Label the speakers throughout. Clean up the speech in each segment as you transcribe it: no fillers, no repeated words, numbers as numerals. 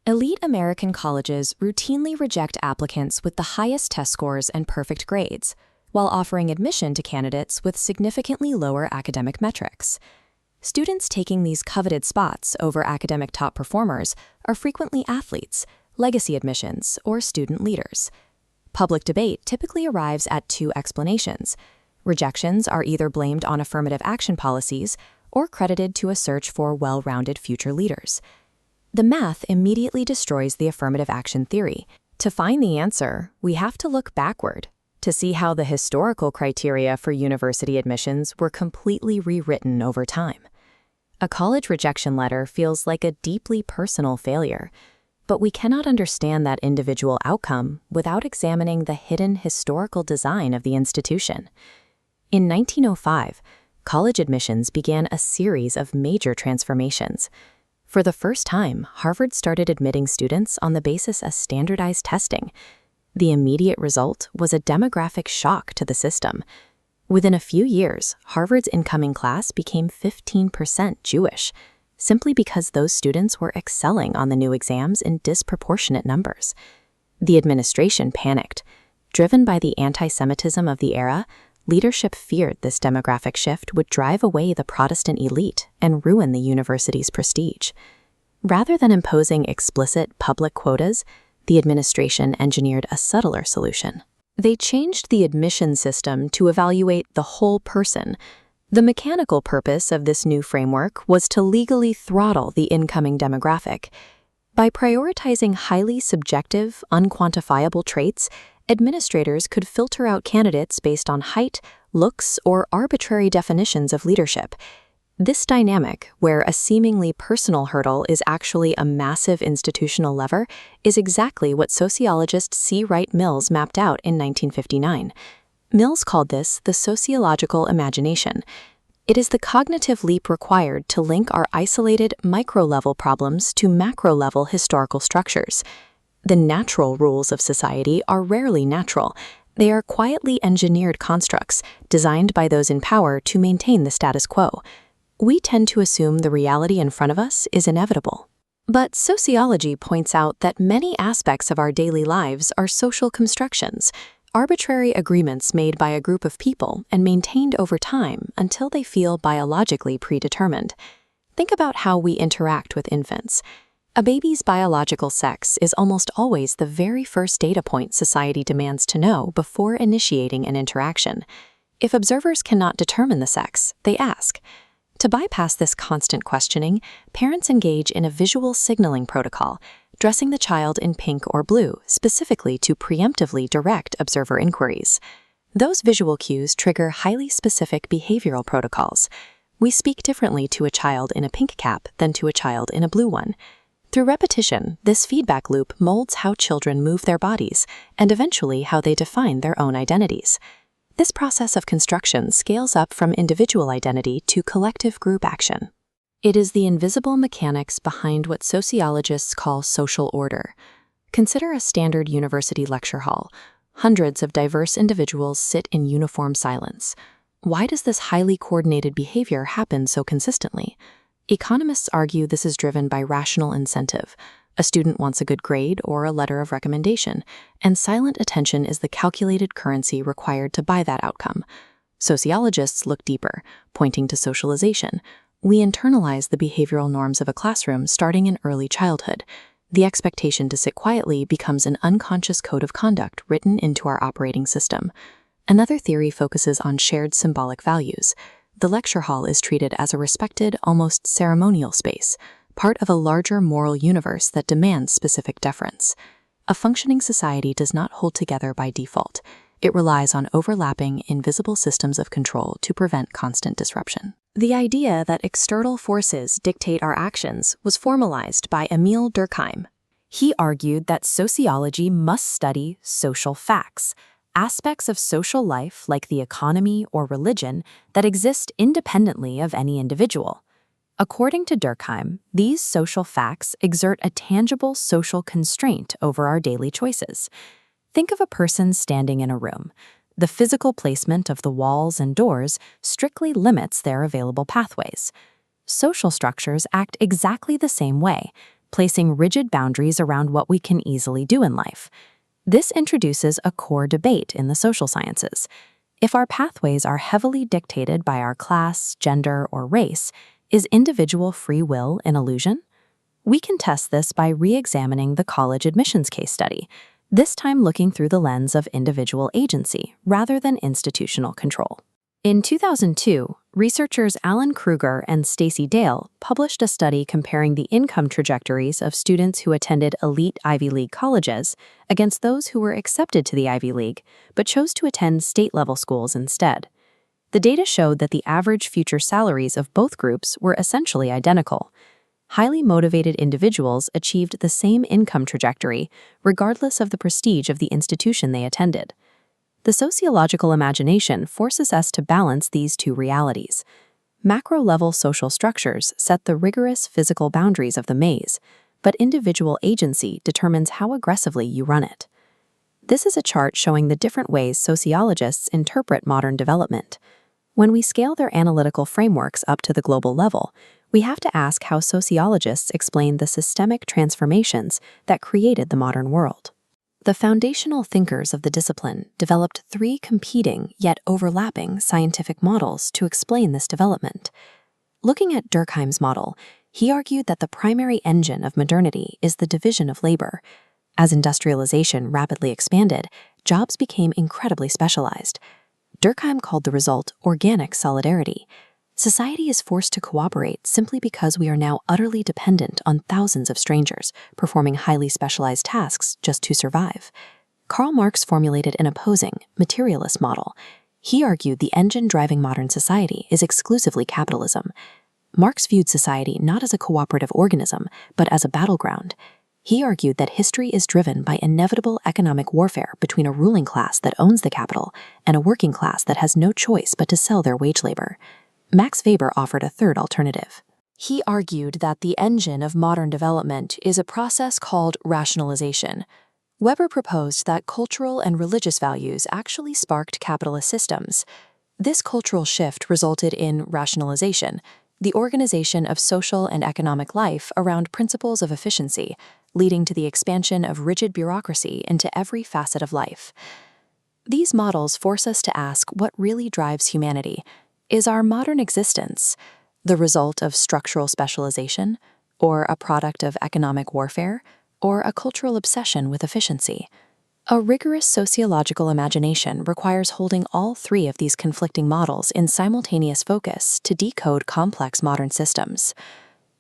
Speaker 1: Elite American colleges routinely reject applicants with the highest test scores and perfect grades, while offering admission to candidates with significantly lower academic metrics. Students taking these coveted spots over academic top performers are frequently athletes, legacy admissions, or student leaders. Public debate typically arrives at two explanations. Rejections are either blamed on affirmative action policies or credited to a search for well-rounded future leaders. The math immediately destroys the affirmative action theory. To find the answer, we have to look backward to see how the historical criteria for university admissions were completely rewritten over time. A college rejection letter feels like a deeply personal failure, but we cannot understand that individual outcome without examining the hidden historical design of the institution. In 1905, college admissions began a series of major transformations. For the first time, Harvard started admitting students on the basis of standardized testing. The immediate result was a demographic shock to the system. Within a few years, Harvard's incoming class became 15% Jewish, simply because those students were excelling on the new exams in disproportionate numbers. The administration panicked. Driven by the anti-Semitism of the era, leadership feared this demographic shift would drive away the Protestant elite and ruin the university's prestige. Rather than imposing explicit public quotas, the administration engineered a subtler solution. They changed the admission system to evaluate the whole person. The mechanical purpose of this new framework was to legally throttle the incoming demographic. By prioritizing highly subjective, unquantifiable traits, administrators could filter out candidates based on height, looks, or arbitrary definitions of leadership. This dynamic, where a seemingly personal hurdle is actually a massive institutional lever, is exactly what sociologist C. Wright Mills mapped out in 1959. Mills called this the sociological imagination. It is the cognitive leap required to link our isolated micro-level problems to macro-level historical structures. The natural rules of society are rarely natural. They are quietly engineered constructs designed by those in power to maintain the status quo. We tend to assume the reality in front of us is inevitable. But sociology points out that many aspects of our daily lives are social constructions, arbitrary agreements made by a group of people and maintained over time until they feel biologically predetermined. Think about how we interact with infants. A baby's biological sex is almost always the very first data point society demands to know before initiating an interaction. If observers cannot determine the sex, they ask. To bypass this constant questioning, parents engage in a visual signaling protocol, dressing the child in pink or blue, specifically to preemptively direct observer inquiries. Those visual cues trigger highly specific behavioral protocols. We speak differently to a child in a pink cap than to a child in a blue one. Through repetition, this feedback loop molds how children move their bodies and eventually how they define their own identities. This process of construction scales up from individual identity to collective group action. It is the invisible mechanics behind what sociologists call social order. Consider a standard university lecture hall. Hundreds of diverse individuals sit in uniform silence. Why does this highly coordinated behavior happen so consistently? Economists argue this is driven by rational incentive. A student wants a good grade or a letter of recommendation, and silent attention is the calculated currency required to buy that outcome. Sociologists look deeper, pointing to socialization. We internalize the behavioral norms of a classroom starting in early childhood. The expectation to sit quietly becomes an unconscious code of conduct written into our operating system. Another theory focuses on shared symbolic values. The lecture hall is treated as a respected, almost ceremonial space, part of a larger moral universe that demands specific deference. A functioning society does not hold together by default. It relies on overlapping, invisible systems of control to prevent constant disruption. The idea that external forces dictate our actions was formalized by Emil Durkheim. He argued that sociology must study social facts, aspects of social life like the economy or religion that exist independently of any individual. According to Durkheim, these social facts exert a tangible social constraint over our daily choices. Think of a person standing in a room. The physical placement of the walls and doors strictly limits their available pathways. Social structures act exactly the same way. placing rigid boundaries around what we can easily do in life. This introduces a core debate in the social sciences. If our pathways are heavily dictated by our class, gender, or race, is individual free will an illusion? We can test this by re-examining the college admissions case study, this time looking through the lens of individual agency rather than institutional control. In 2002, researchers Alan Kruger and Stacey Dale published a study comparing the income trajectories of students who attended elite Ivy League colleges against those who were accepted to the Ivy League but chose to attend state-level schools instead. The data showed that the average future salaries of both groups were essentially identical. Highly motivated individuals achieved the same income trajectory regardless of the prestige of the institution they attended. The sociological imagination forces us to balance these two realities. Macro-level social structures set the rigorous physical boundaries of the maze, but individual agency determines how aggressively you run it. This is a chart showing the different ways sociologists interpret modern development. When we scale their analytical frameworks up to the global level, we have to ask how sociologists explain the systemic transformations that created the modern world. The foundational thinkers of the discipline developed three competing yet overlapping scientific models to explain this development. Looking at Durkheim's model, he argued that the primary engine of modernity is the division of labor. As industrialization rapidly expanded, jobs became incredibly specialized. Durkheim called the result organic solidarity. Society is forced to cooperate simply because we are now utterly dependent on thousands of strangers performing highly specialized tasks just to survive. Karl Marx formulated an opposing, materialist model. He argued the engine driving modern society is exclusively capitalism. Marx viewed society not as a cooperative organism, but as a battleground. He argued that history is driven by inevitable economic warfare between a ruling class that owns the capital and a working class that has no choice but to sell their wage labor. Max Weber offered a third alternative. He argued that the engine of modern development is a process called rationalization. Weber proposed that cultural and religious values actually sparked capitalist systems. This cultural shift resulted in rationalization, the organization of social and economic life around principles of efficiency, leading to the expansion of rigid bureaucracy into every facet of life. These models force us to ask what really drives humanity. Is our modern existence the result of structural specialization, or a product of economic warfare, or a cultural obsession with efficiency? A rigorous sociological imagination requires holding all three of these conflicting models in simultaneous focus to decode complex modern systems.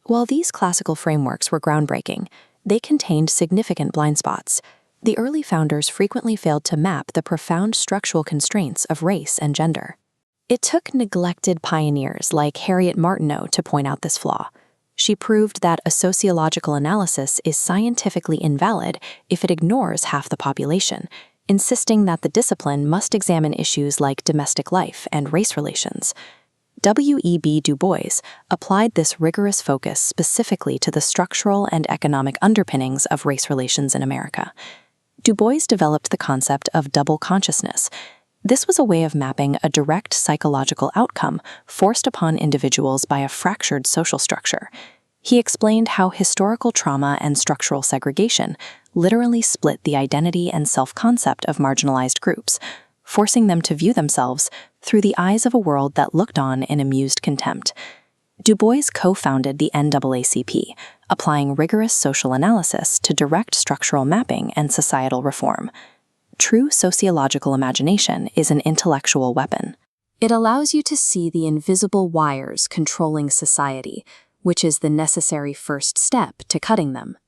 Speaker 1: While these classical frameworks were groundbreaking, they contained significant blind spots. The early founders frequently failed to map the profound structural constraints of race and gender. It took neglected pioneers like Harriet Martineau to point out this flaw. She proved that a sociological analysis is scientifically invalid if it ignores half the population, insisting that the discipline must examine issues like domestic life and race relations. W.E.B. Du Bois applied this rigorous focus specifically to the structural and economic underpinnings of race relations in America. Du Bois developed the concept of double consciousness. This was a way of mapping a direct psychological outcome forced upon individuals by a fractured social structure. He explained how historical trauma and structural segregation literally split the identity and self-concept of marginalized groups, forcing them to view themselves through the eyes of a world that looked on in amused contempt. Du Bois co-founded the NAACP, applying rigorous social analysis to direct structural mapping and societal reform. True sociological imagination is an intellectual weapon. It allows you to see the invisible wires controlling society, which is the necessary first step to cutting them.